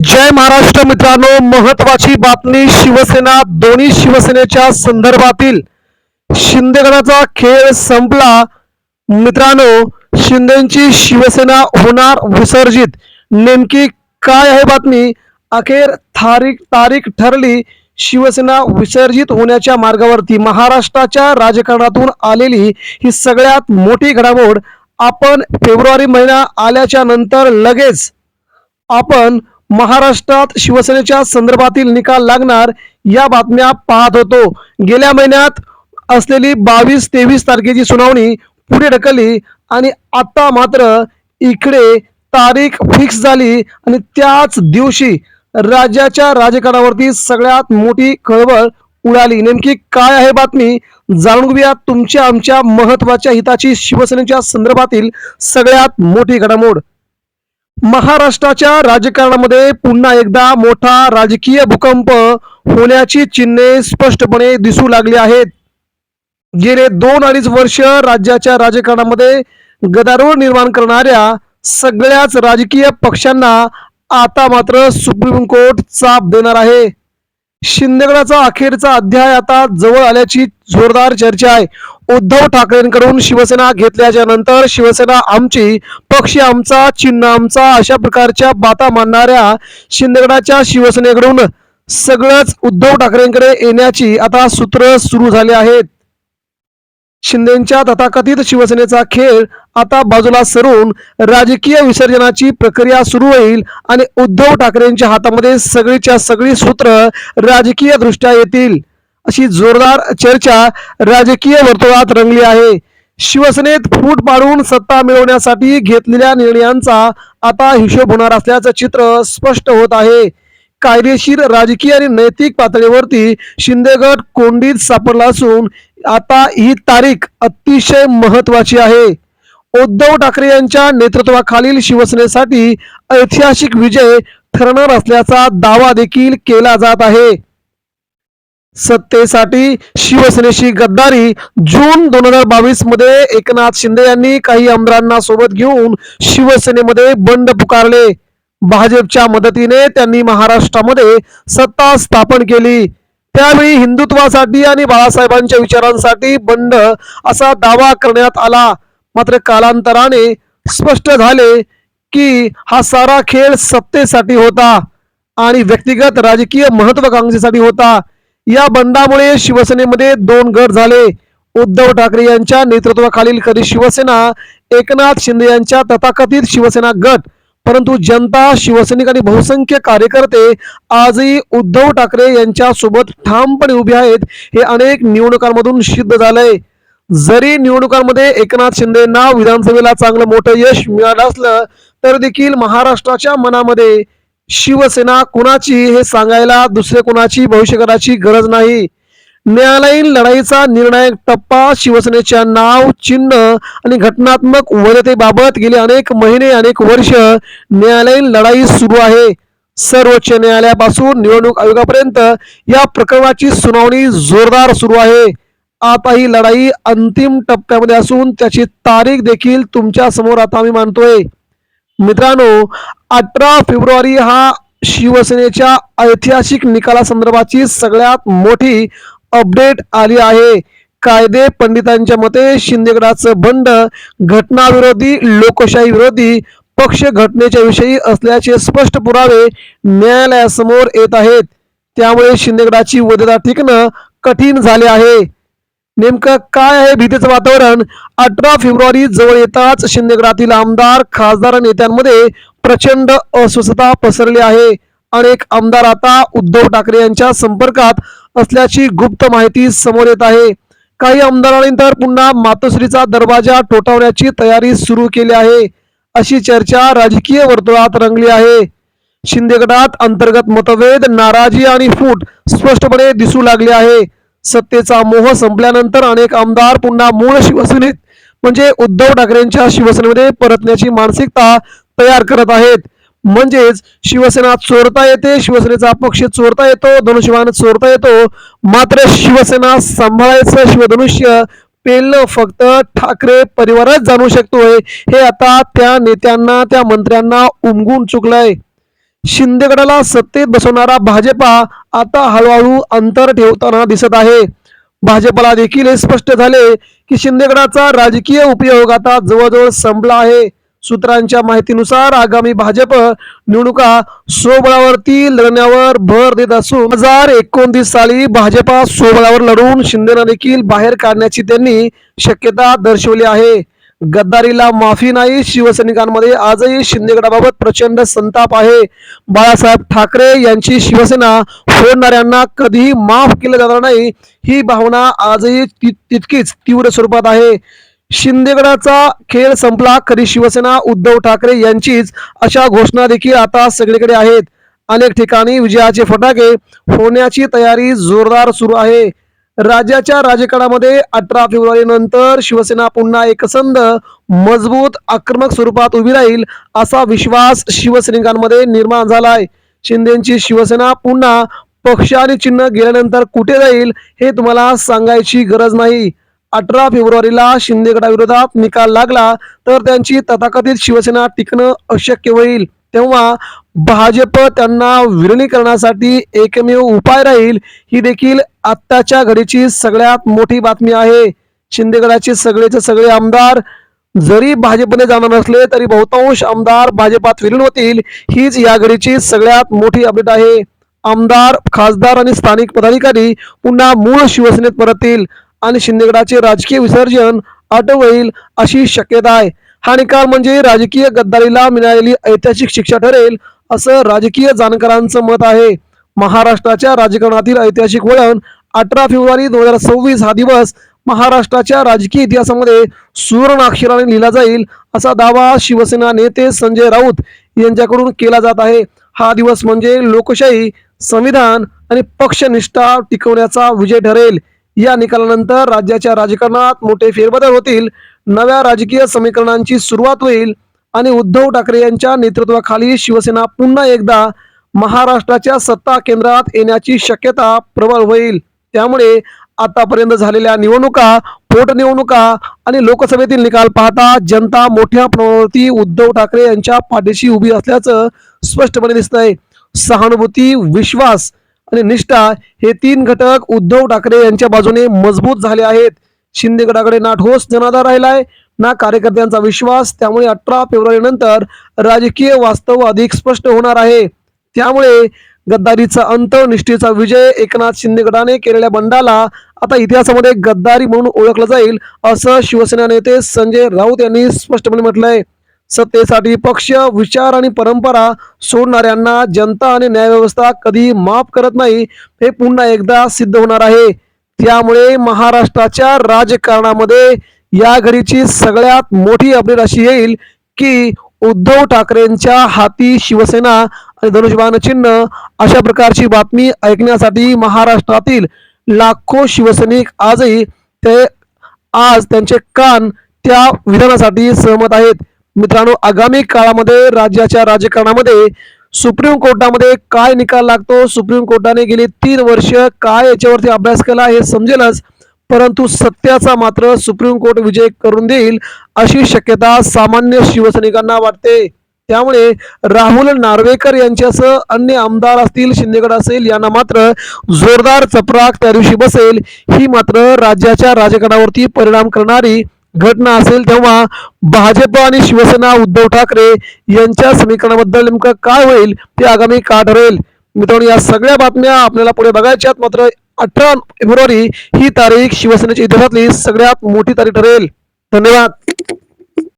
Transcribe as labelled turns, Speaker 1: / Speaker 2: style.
Speaker 1: जय महाराष्ट्र मित्रांनो, महत्वाची बातमी. शिवसेना दोन्ही शिवसेनेच्या संदर्भातील शिंदेगडाचा खेळ संपला. मित्रांनो, शिंदेची शिवसेना होणार विसर्जित. नेमकी काय आहे बातमी? अखेर तारीख ठरली. शिवसेना विसर्जित होण्याच्या मार्गावरती महाराष्ट्राच्या राजकारणातून आलेली ही सगळ्यात मोठी घडामोड. आपण फेब्रुवारी महिना आल्याच्या नंतर लगेच आपण महाराष्ट्रात शिवसेनेच्या संदर्भातील निकाल लागणार या बातम्या पाहत होतो. गेल्या महिन्यात असलेली 22-23 तारखेची सुनावणी पुढे ढकलली आणि आता मात्र इकडे तारीख फिक्स झाली आणि त्याच दिवशी राज्याच्या राजकारणावरती सगळ्यात मोठी खळबळ उडाली. नेमकी काय आहे बातमी? जाणून घेऊया तुमच्या आमच्या महत्वाच्या हिताची शिवसेनेच्या संदर्भातील सगळ्यात मोठी घडामोड. महाराष्ट्राच्या राजकारणामध्ये पुन्हा एकदा मोठा राजकीय भूकंप होण्याची चिन्हे स्पष्टपणे दिसू लागली आहेत. गेले 2-2.5 वर्ष राज्याच्या राजकारणामध्ये गदारोळ निर्माण करणाऱ्या सगळ्याच राजकीय पक्षांना आता मात्र सुप्रीम कोर्ट चाप देणार आहे. शिंदेगडाचा अखेरचा अध्याय आता जवळ आल्याची जोरदार चर्चा आहे. उद्धव ठाकरेंकडून शिवसेना घेतल्याच्या नंतर शिवसेना आमची, पक्ष आमचा, चिन्ह आमचा अशा प्रकारच्या बाता मांडणाऱ्या शिंदेगडाच्या शिवसेनेकडून सगळंच उद्धव ठाकरेंकडे येण्याची आता सूत्र सुरू झाले आहेत. शिंदेच्या तथाकथित शिवसेनेचा खेळ आता बाजूला सरून राजकीय विसर्जनाची प्रक्रिया सुरू होईल आणि उद्धव ठाकरेंच्या हातामध्ये सगळीच्या सगळी सूत्र राजकीय दृष्ट्या येतील अशी जोरदार चर्चा राजकीय वर्तुळात रंगली आहे. शिवसेनेत फूट पाडून सत्ता मिळवण्यासाठी घेतलेल्या निर्णयांचा आता हिशोब होणार असल्याचं चित्र स्पष्ट होत आहे. कायदेशीर, राजकीय आणि नैतिक पातळीवरती शिंदेगड कोंडीत सापडला असून आता ही तारीख अतिशय महत्वाची आहे. उद्धव ठाकरे यांच्या नेतृत्वाखालील शिवसेनेसाठी ऐतिहासिक विजय ठरणार असल्याचा दावा देखील केला जात आहे. सत्तेसाठी शिवसेनेशी गद्दारी. जून 2022 मध्ये एकनाथ शिंदे यांनी काही आमदारांना सोबत घेऊन शिवसेनेमध्ये बंड पुकारले. भाजपच्या मदतीने त्यांनी महाराष्ट्रामध्ये सत्ता स्थापन केली. त्यावेळी हिंदुत्वासाठी आणि बाळासाहेबांच्या विचारांसाठी बंड असा दावा करण्यात आला. मात्र कालांतराने स्पष्ट झाले की हा सारा खेळ सत्तेसाठी होता आणि व्यक्तिगत राजकीय महत्वाकांक्षेसाठी होता. या बंडामुळे शिवसेनेमध्ये 2 गट झाले. उद्धव ठाकरे यांच्या नेतृत्वाखालील खरी शिवसेना, एकनाथ शिंदे यांच्या तथाकथित शिवसेना गट. परंतु जनता, शिवसैनिक आणि बहुसंख्य कार्यकर्ते आजही उद्धव ठाकरे यांच्या सोबत ठामपणे उभे आहेत. हे अनेक निवडणुकांमधून सिद्ध झालंय. जरी निवडणुकांमध्ये एकनाथ शिंदेंना विधानसभेला चांगलं मोठं यश मिळालं असलं तर देखील महाराष्ट्राच्या मनामध्ये शिवसेना कुणाची हे सांगायला दुसरे कुणाची भविष्यकाळाची गरज नाही. न्यायालयीन लढाईचा निर्णायक टप्पा शिवसेनेच्या नाव, चिन्ह आणि घटनात्मक वैधतेबाबत गेले अनेक महिने, अनेक वर्ष न्यायालयीन लढाई सुरू आहे. सर्वोच्च न्यायालयापासून निवडणूक आयोगापर्यंत या प्रकरणाची सुनावणी जोरदार सुरू आहे. आता ही लढाई अंतिम टप्प्यामध्ये असून त्याची तारीख देखील तुमच्या समोर आता आम्ही मांडतोय. मित्रांनो, 18 फेब्रुवारी हा शिवसेनेच्या ऐतिहासिक निकालासंदर्भाची सगळ्यात मोठी अपडेट आली आहे. कायदे पंडितांच्या मते शिंदेगडाचं बंड घटनाविरोधी, लोकशाही विरोधी, पक्ष घटनेच्या विषयी असल्याचे स्पष्ट पुरावे न्यायालयासमोर येत आहेत. त्यामुळे शिंदेगडाची वैधता टिकणं कठीण झाले आहे. नेमकं काय आहे भीतीचं वातावरण? 18 फेब्रुवारी जवळ येताच शिंदेगडातील आमदार, खासदार, नेत्यांमध्ये प्रचंड अस्वस्थता पसरली आहे. अनेक आमदार आता उद्धव ठाकरे यांच्या संपर्कात असल्याची गुप्त माहिती समोर येत आहे. काही आमदारांनी तर पुन्हा मातोश्रीचा दरवाजा ठोठावण्याची तयारी सुरू केली आहे अशी चर्चा राजकीय वर्तुळात रंगली आहे. शिंदेगडात अंतर्गत मतभेद, नाराजी आणि फूट स्पष्टपणे दिसू लागली आहे. सत्तेचा मोह संपल्यानंतर अनेक आमदार पुन्हा मूळ शिवसेनेत म्हणजे उद्धव ठाकरेंच्या शिवसेनेमध्ये परतण्याची मानसिकता तयार करत आहेत. म्हणजेच शिवसेना चोरता येते, शिवसेनेचा पक्ष चोरता येतो, धनुष्यबाण चोरता येतो. मात्र शिवसेना सांभाळायचं शिवधनुष्य पेलणं फक्त ठाकरे परिवारच जाणू शकतोय हे आता त्या नेत्यांना, त्या मंत्र्यांना उमगून चुकलंय. शिंदे गटाला सत्तेत बसवणारा भाजपा आता हळूहळू अंतर ठेवताना दिसत आहे. भाजपला देखील हे स्पष्ट झाले की शिंदे गटाचा राजकीय उपयोग आता जवळजवळ संपला आहे. सूत्रांच्या माहितीनुसार आगामी भाजप निवडणुका स्वबळावरती लढण्यावर भर देत असून 2029 साली भाजपा स्वबळावर लढून शिंदेना देखील बाहेर काढण्याची त्यांनी शक्यता दर्शवली आहे. गद्दारीला माफी नाही, शिवसैनिकांमध्ये आजही शिंदे गटाबाबत प्रचंड संताप आहे. बाळासाहेब ठाकरे यांची शिवसेना फोडणाऱ्यांना कधीही माफ केलं जाणार नाही, ही भावना आजही तितकीच तीव्र स्वरूपात आहे. शिंदे गटाचा खेळ संपला, खरी शिवसेना उद्धव ठाकरे यांचीच, अशा घोषणा देखील आता सगळीकडे आहेत. अनेक ठिकाणी विजयाचे फटाके फोडण्याची तयारी जोरदार सुरू आहे. राज्याच्या राजकारणामध्ये 18 फेब्रुवारी नंतर शिवसेना पुन्हा एकसंध, मजबूत, आक्रमक स्वरूपात उभी राहील असा विश्वास शिवसैनिकांमध्ये निर्माण झालाय. शिंदेची शिवसेना पुन्हा पक्ष आणि चिन्ह गेल्यानंतर कुठे जाईल हे तुम्हाला सांगायची गरज नाही. 18 फेब्रुवारीला शिंदे गटाविरोधात निकाल लागला तर त्यांची तथाकथित शिवसेना टिकणं अशक्य होईल. तेव्हा भाजप त्यांना विलीनीकरणासाठी एकमेव उपाय राहील, ही देखील आत्ताच्या घडीची सगळ्यात मोठी बातमी आहे. शिंदे गटाचे सगळेचे सगळे आमदार जरी भाजपने जाणार नसले तरी बहुतांश आमदार भाजपात विलीन होतील, हीच या घडीची सगळ्यात मोठी अपडेट आहे. आमदार, खासदार आणि स्थानिक पदाधिकारी पुन्हा मूळ शिवसेनेत परततील आणि शिंदे गटाचे राजकीय विसर्जन आटोपतील अशी शक्यता आहे. हा निकाल म्हणजे राजकीय गद्दारीला मिळालेली ऐतिहासिक शिक्षा ठरेल, असं राजकीय जाणकारांचं मत आहे. महाराष्ट्राच्या राजकारणातील ऐतिहासिक वळण 18 फेब्रुवारी 2026 हा दिवस महाराष्ट्राच्या राजकीय इतिहासामध्ये सुवर्ण अक्षराने लिहिला जाईल, असा दावा शिवसेना नेते संजय राऊत यांच्याकडून केला जात आहे. हा दिवस म्हणजे लोकशाही, संविधान आणि पक्षनिष्ठा टिकवण्याचा विजय ठरेल. या निकालानंतर राज्याच्या राजकारणात मोठे फेरबदल होतील, नव्या राजकीय समीकरणांची सुरुवात होईल आणि उद्धव ठाकरे यांच्या नेतृत्वाखाली शिवसेना पुन्हा एकदा महाराष्ट्राच्या सत्ता केंद्रात येण्याची शक्यता प्रबळ होईल. त्यामुळे आतापर्यंत झालेल्या निवडणुका, पोटनिवडणुका आणि लोकसभेतील निकाल पाहता जनता मोठ्या प्रमाणावरती उद्धव ठाकरे यांच्या पाठीशी उभी असल्याचं स्पष्टपणे दिसतंय. सहानुभूती, विश्वास आणि निष्ठा हे 3 घटक उद्धव ठाकरे यांच्या बाजूने मजबूत झाले आहेत. शिंदे गटाकडे ना ठोस जनाधार राहिलाय ना कार्यकर्त्यांचा विश्वास. त्यामुळे 18 फेब्रुवारी नंतर राजकीय वास्तव अधिक स्पष्ट होणार आहे. त्यामुळे गद्दारीचा अंत, निष्ठेचा विजय, एकनाथ शिंदे गटाने केलेल्या बंडाला आता इतिहासामध्ये गद्दारी म्हणून ओळखलं जाईल, असं शिवसेना नेते संजय राऊत यांनी स्पष्टपणे म्हटलंय. सत्तेसाठी पक्ष, विचार आणि परंपरा सोडणाऱ्यांना जनता आणि न्यायव्यवस्था कधी माफ करत नाही, हे पुन्हा एकदा सिद्ध होणार आहे. त्यामुळे महाराष्ट्राच्या राजकारणामध्ये या घडीची सगळ्यात मोठी अपडेट अशी येईल की उद्धव ठाकरेंच्या हाती शिवसेना आणि धनुष्यबाण चिन्ह, अशा प्रकारची बातमी ऐकण्यासाठी महाराष्ट्रातील लाखो शिवसैनिक आजही आज त्यांचे कान त्या विधानासाठी सहमत आहेत. मित्रांनो, आगामी काळामध्ये राज्याच्या राजकारणामध्ये सुप्रीम कोर्टामध्ये काय निकाल लागतो, सुप्रीम कोर्टाने गेली 3 वर्ष काय याच्यावरती अभ्यास केला हे समजेलच, परंतु सत्याचा मात्र सुप्रीम कोर्ट विजय करून देईल अशी शक्यता सामान्य शिवसैनिकांना वाटते. त्यामुळे राहुल नार्वेकर यांच्यासह अन्य आमदार असतील, शिंदेगड असेल, यांना मात्र जोरदार चपराक त्या दिवशी बसेल. ही मात्र राज्याच्या राजकारणावरती परिणाम करणारी घटना असेल. तेव्हा भाजप आणि शिवसेना, उद्धव ठाकरे यांच्या समीकरणाबद्दल नेमकं काय होईल ते आगामी काळ ठरेल. मित्रांनो, या सगळ्या बातम्या आपल्याला पुढे बघायच्यात. मात्र 18 फेब्रुवारी ही तारीख शिवसेनेच्या इतिहासातली सगळ्यात मोठी तारीख ठरेल. धन्यवाद.